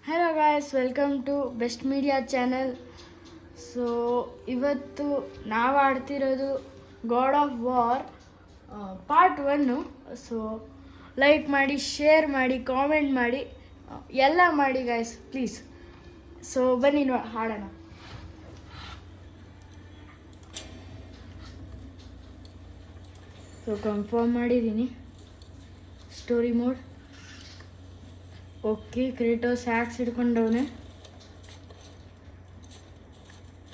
Hello guys, welcome to best media channel. So ಇವತ್ತು ನಾವು ಆಡ್ತಿರೋದು God of War part 1. So like ಮಾಡಿ, share ಮಾಡಿ, ಕಾಮೆಂಟ್ ಮಾಡಿ, ಎಲ್ಲ ಮಾಡಿ ಗಾಯ್ಸ್ ಪ್ಲೀಸ್. ಸೊ ಬನ್ನಿ ಹಾಡೋಣ. ಸೊ ಕನ್ಫರ್ಮ್ ಮಾಡಿದ್ದೀನಿ story mode. Okay, Kratos axe ಹಿಡ್ಕೊಂಡವನೆ.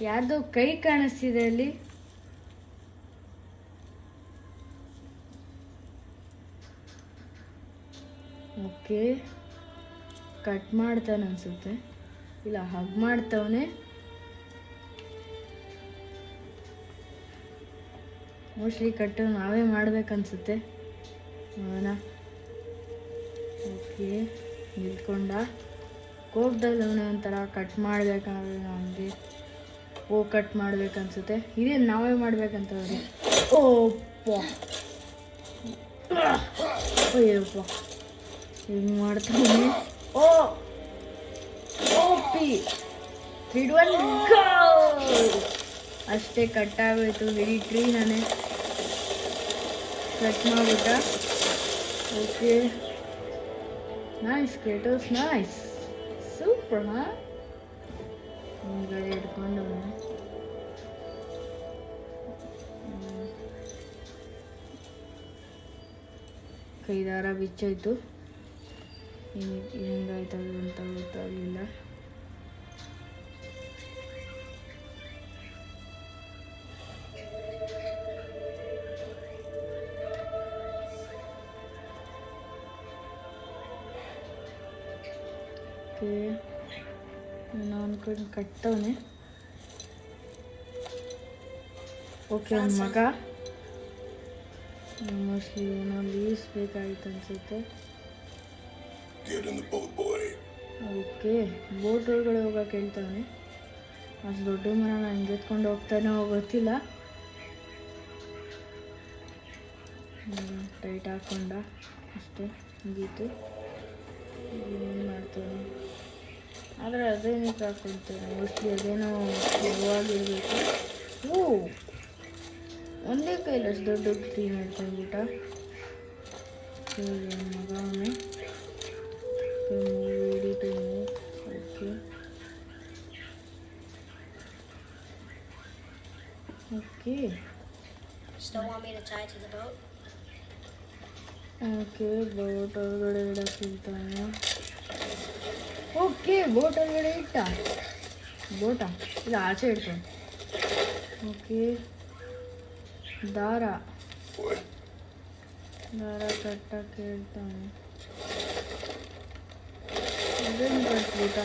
ಯಾರ್ದೋ ಕೈ ಕಾಣಿಸ್ತಿದೆ ಅಲ್ಲಿ. ಓಕೆ, ಕಟ್ ಮಾಡ್ತಾನೆ ಅನ್ಸುತ್ತೆ, ಇಲ್ಲ ಹಗ್ ಮಾಡ್ತವನೆ. ಮೋಸ್ಟ್ಲಿ ಕಟ್ಟು ನಾವೇ ಮಾಡ್ಬೇಕನ್ಸುತ್ತೆ. ನೋಡೋಣ. ಓಕೆ, ನಿಂತ್ಕೊಂಡ ಕೋಪದಲ್ಲಿ ಅವನೇ ಒಂಥರ ಕಟ್ ಮಾಡ್ಬೇಕಾದ್ರೆ ನಮಗೆ ಕಟ್ ಮಾಡ್ಬೇಕನ್ಸುತ್ತೆ. ಇದೇನು ನಾವೇ ಮಾಡ್ಬೇಕಂತವ್ರಿ. ಓಪ್ಪ ಅಯ್ಯಪ್ಪ, ಹಿಂಗೆ ಮಾಡ್ತಾನೆ. ಓಪಿ 3-1 ಅಷ್ಟೇ, ಕಟ್ ಆಗೋಯ್ತು. ಇಡೀ ಟ್ರೀ ನಾನೇ ಕಟ್ ಮಾಡ್ಬಿಟ್ಟ. Okay, nice Kratos, nice, super. ಹಿಂದ್ಗಡೆ ಹಿಡ್ಕೊಂಡು ಕೈದಾರ ಬಿಚ್ಚೋಯ್ತು. ಹೆಂಗಾಯ್ತದು ಅಂತ ಗೊತ್ತಾಗಲಿಲ್ಲ. ನಾನು ಅನ್ಕೊಂಡು ಕಟ್ಟವನೆ. ಓಕೆ, ಅವ್ನ ಮಗ ಮೋಸ್ಟ್ಲಿ ಏನೋ ಲೀವ್ಸ್ ಬೇಕಾಗಿತ್ತು ಅನ್ಸುತ್ತೆ. ಓಕೆ, ಬೋಟ್ ಒಳಗಡೆ ಹೋಗಕ್ಕೆ ಹೇಳ್ತಾವನೆ. ಅಷ್ಟು ದೊಡ್ಡ ಮರ ನಾನು ಎತ್ಕೊಂಡು ಹೋಗ್ತಾನೋ ಗೊತ್ತಿಲ್ಲ. ಟೈಟ್ ಹಾಕ್ಕೊಂಡ ಅಷ್ಟೇ, ಮುಗೀತು. ಏನು ಮಾಡ್ತಾನೆ ಆದರೆ ಅದೇನಕ್ಕೆ ಹಾಕ್ಕೊಳ್ತಾನೆ, ಮೋಸ್ಟ್ಲಿ ಅದೇನೋ ಮಗುವಾಗಿರ್ಬೇಕು. ಒಂದೇ ಕೈಲಿ ಅಷ್ಟು ದೊಡ್ಡ ಟ್ರೀ ಮಾಡ್ಕೊಂಡ್ಬಿಟ್ಟ. ಮಗ ಅವನು. ಓಕೆ ಓಕೆ, ಬೋಟ್ ಒಳಗಡೆ ಇಡಕ್ಕೆ ಹೇಳ್ತಾನೆ. ಓಕೆ, ಬೋಟ್ ಒಳಗಡೆ ಇಟ್ಟ. ಬೋಟಾ ಇಲ್ಲ, ಆಚೆ ಇಡ್ತಾನೆ. ಓಕೆ, ದಾರ ಕಟ್ಟಕ್ಕೆ ಹೇಳ್ತಾನೆ. ಅದೇನು ಕಟ್ಬಿಟ್ಟ,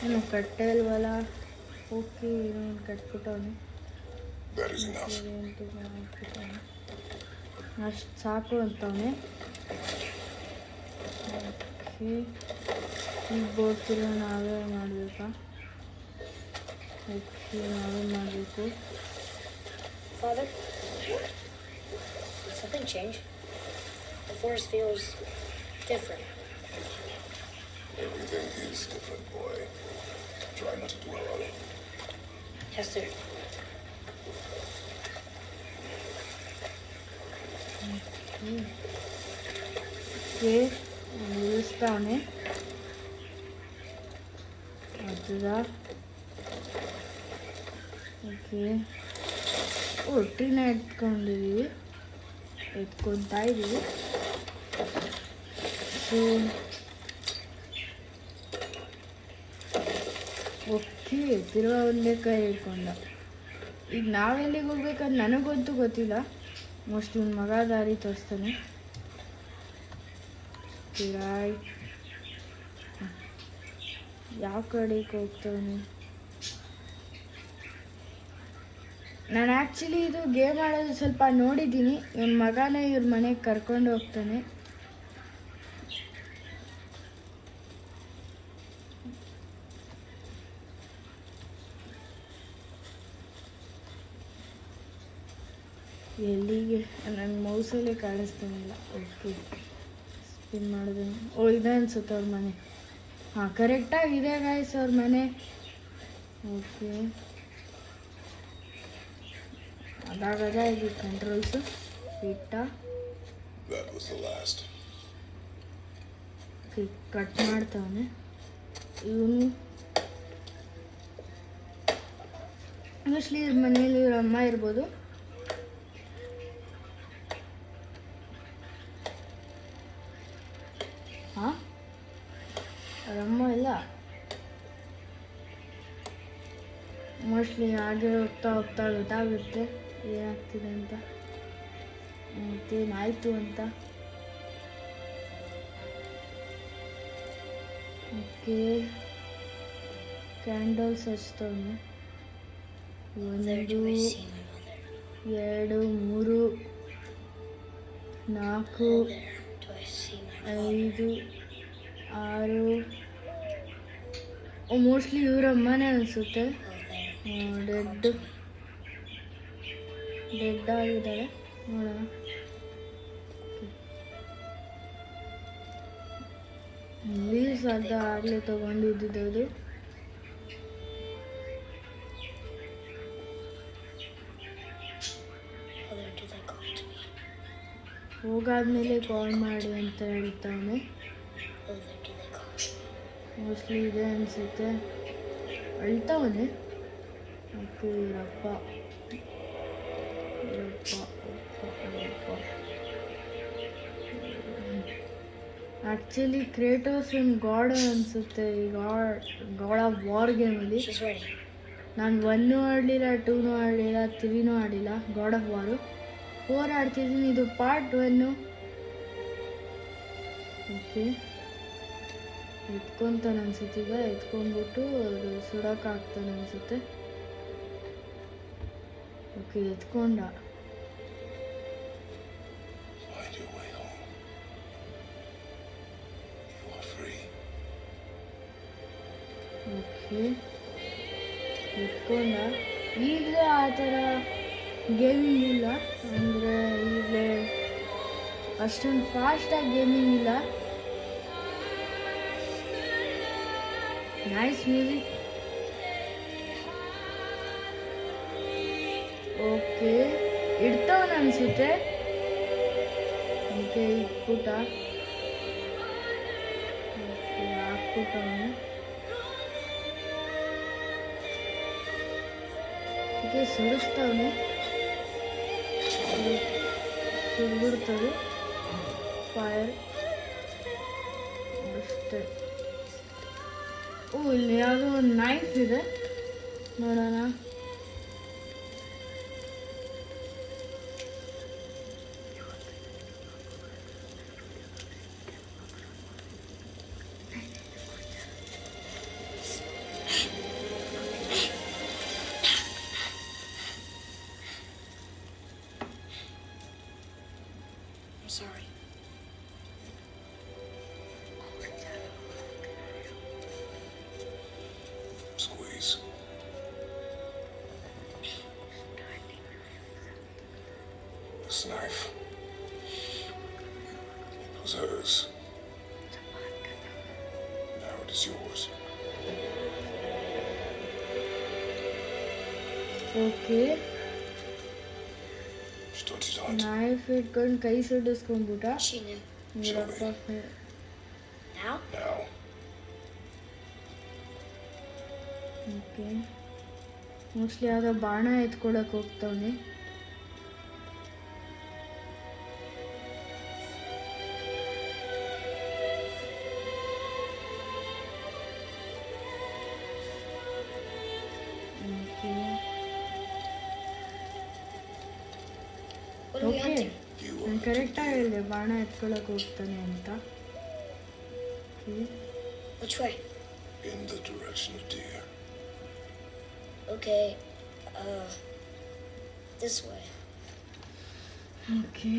ಏನು ಕಟ್ಟೆ ಇಲ್ವಲ್ಲ. ಓಕೆ, ಇನ್ನೇನು ಕಟ್ಬಿಟ್ಟವನೆ. ಅಷ್ಟು ಸಾಕು ಅಂತವನೆ. ಓಕೆ, ಈಗ ಬೋಟ್ ನಾವೇ ಮಾಡಬೇಕಾ? ಓಕೆ, ನಾವೇ ಮಾಡಬೇಕು. Father, something changed. The forest feels different. Everything is different, boy. Try not to dwell on it. Yes, sir. Okay, ನಿಲ್ಲಿಸ್ತಾವನೆ. ಅದರ ಓಕೆ, ಒಟ್ಟಿನ ಎತ್ಕೊತಾ ಇದ್ದೀವಿ. ಸೊ ಓಕೆ, ತಿರ್ಗಾ ಒಂದೇ ಕೈ ಹಿಡ್ಕೊಂಡ. ಈಗ ನಾವೆಲ್ಲಿಗೆ ಹೋಗ್ಬೇಕಂತ ನನಗಂತೂ ಗೊತ್ತಿಲ್ಲ. ಮೋಸ್ಟ್ಲಿ ಒಂದು ಮಗ ದಾರಿ ತೋರಿಸ್ತಾನೆ. ಯಾವ ಕಡೆಗೆ ಹೋಗ್ತಾನೆ? ನಾನು ಆ್ಯಕ್ಚುಲಿ ಇದು ಗೇಮ್ ಆಡೋದು ಸ್ವಲ್ಪ ನೋಡಿದ್ದೀನಿ. ಇವನ ಮಗನೇ ಇವ್ರ ಮನೆಗೆ ಕರ್ಕೊಂಡು ಹೋಗ್ತಾನೆ. ಎಲ್ಲಿಗೆ? ನನ್ನ ಮೌಸಲ್ಲೇ ಕಾಣಿಸ್ತಾನಿಲ್ಲ. ಓಕೆ, ಸ್ಪಿನ್ ಮಾಡಿದೆ. ಇದೆ ಅನ್ಸುತ್ತೆ ಅವ್ರ ಮನೆ. ಹಾಂ ಕರೆಕ್ಟಾಗಿದೆ ಗಾಯ್ಸ್ ಅವ್ರ ಮನೆ. ಓಕೆ ಅದಾಗದ ಇದು ಕಂಟ್ರೋಲ್ಸು ಇಟ್ಟ. That was the last. Cut ಮಾಡ್ತಾವನೆ ಇವನು. ಮೋಸ್ಟ್ಲಿ ಇವ್ರ ಮನೇಲಿ ಇವ್ರ ಅಮ್ಮ ಇರ್ಬೋದು. ಹಾಂ ಅವರಮ್ಮ ಇಲ್ಲ, ಮೋಸ್ಟ್ಲಿ ಹಾಗೆ ಹೋಗ್ತಾ ಹೋಗ್ತಾ ಗೊತ್ತಾಗುತ್ತೆ ಏನಾಗ್ತಿದೆ ಅಂತ, ಮತ್ತೇನಾಯಿತು ಅಂತ. ಓಕೆ ಕ್ಯಾಂಡಲ್ಸ್ ಹಚ್ತವನೆ. 1 Where do I see my mother? 2 3 4 Where do I see my 5 6. Mostly ಇವ್ರ ಅಮ್ಮನೇ ಅನಿಸುತ್ತೆ. ಡೆಡ್ ಆಗಿದ್ದಾಳೆ ನೋಡೋಣ. ಲೀವ್ಸ್ ಅಂತ ಆಗಲೇ ತೊಗೊಂಡಿದ್ದು. Mother, do they call to me? ಹೋಗಾದ್ಮೇಲೆ ಕಾಲ್ ಮಾಡಿ ಅಂತ ಹೇಳ್ತಾವನೆ. Mother, do they call to me? Mostly ಇದೆ ಅನಿಸುತ್ತೆ. ಅಳ್ತಾವನೆ. ಓಕೆ ಇವರಪ್ಪ ಆ್ಯಕ್ಚುಲಿ ಕ್ರೇಟೋಸ್ ಒಂದು ಗಾಡ್ ಅನಿಸುತ್ತೆ ಈ ಗಾಡ್ ಆಫ್ ವಾರ್ ಗೇಮಲ್ಲಿ. She's ready. ನಾನು 1 ಆಡಲಿಲ್ಲ, 2 ಆಡಲಿಲ್ಲ, 3 ಆಡಿಲ್ಲ. God of ವಾರು 4 ಆಡ್ತಿದ್ದೀನಿ. ಇದು ಪಾರ್ಟ್ 1. ಓಕೆ ಎತ್ಕೊತಾನೆ ಅನ್ಸುತ್ತೆ. ಈಗ ಎತ್ಕೊಂಡ್ಬಿಟ್ಟು ಅದು ಸುಡೋಕ್ಕಾಗ್ತಾನೆ ಅನಿಸುತ್ತೆ. ಓಕೆ ಎತ್ಕೊಂಡ. Find your way home. You are free. Okay ಎತ್ಕೊಂಡ. ಈಗಲೇ ಆ ಥರ ಗೇಮಿಂಗ್ ಇಲ್ಲ, ಅಂದರೆ ಈಗಲೇ ಅಷ್ಟೊಂದು ಫಾಸ್ಟಾಗಿ ಗೇಮಿಂಗ್ ಇಲ್ಲ. Nice music. ಓಕೆ ಇಡ್ತಾವನ ಅನಿಸುತ್ತೆ. ಓಕೆ ಇಟ್ಬಿಟ್ಟ. ಓಕೆ ಹಾಕ್ಬಿಟ್ಟವನು. ಓಕೆ ಸುಡಿಸ್ತಾವನೆ. ಸುಡ್ಬಿಡ್ತದೆ ಫೈರ್ ಅಷ್ಟೇ. ಇಲ್ಲಿ ಯಾವುದೋ ಒಂದು ನೈಫ್ ಇದೆ, ನೋಡೋಣ. I'm sorry. Squeeze. This knife was hers. Now it is yours. Okay Start it out. Knife ಇಟ್ಕೊಂಡು ಕೈ ಸುಡಿಸ್ಕೊಂಡ್ಬಿಟ್ಟ. She knew. ಇವರಪ್ಪ Now? Now. Okay mostly ಯಾವುದೋ ಬಾಣ ಎತ್ಕೊಳಕ್ಕೆ ಹೋಗ್ತಾವನೆ. What are we okay hunting? You ನಾನು are ಕರೆಕ್ಟಾಗಿ ಹೇಳಿದೆ ಬಾಣ ಎತ್ಕೊಳಕ್ಕೆ ಹೋಗ್ತಾನೆ ಅಂತ. Okay Which way? in the direction of deer. Okay. This way. Okay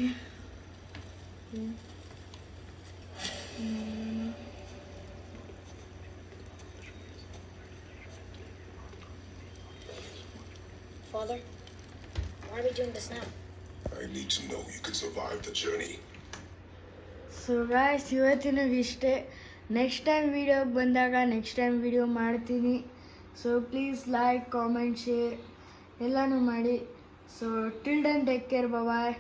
Father, why are we doing this now? I need to know you can survive the journey. So guys ಇವತ್ತಿನ ಇಷ್ಟೇ. Next time ವೀಡಿಯೋಗೆ ಬಂದಾಗ next time video ಮಾಡ್ತೀನಿ. So please like, comment, share ಎಲ್ಲನೂ ಮಾಡಿ. So till then take care, ಬಾಯ್.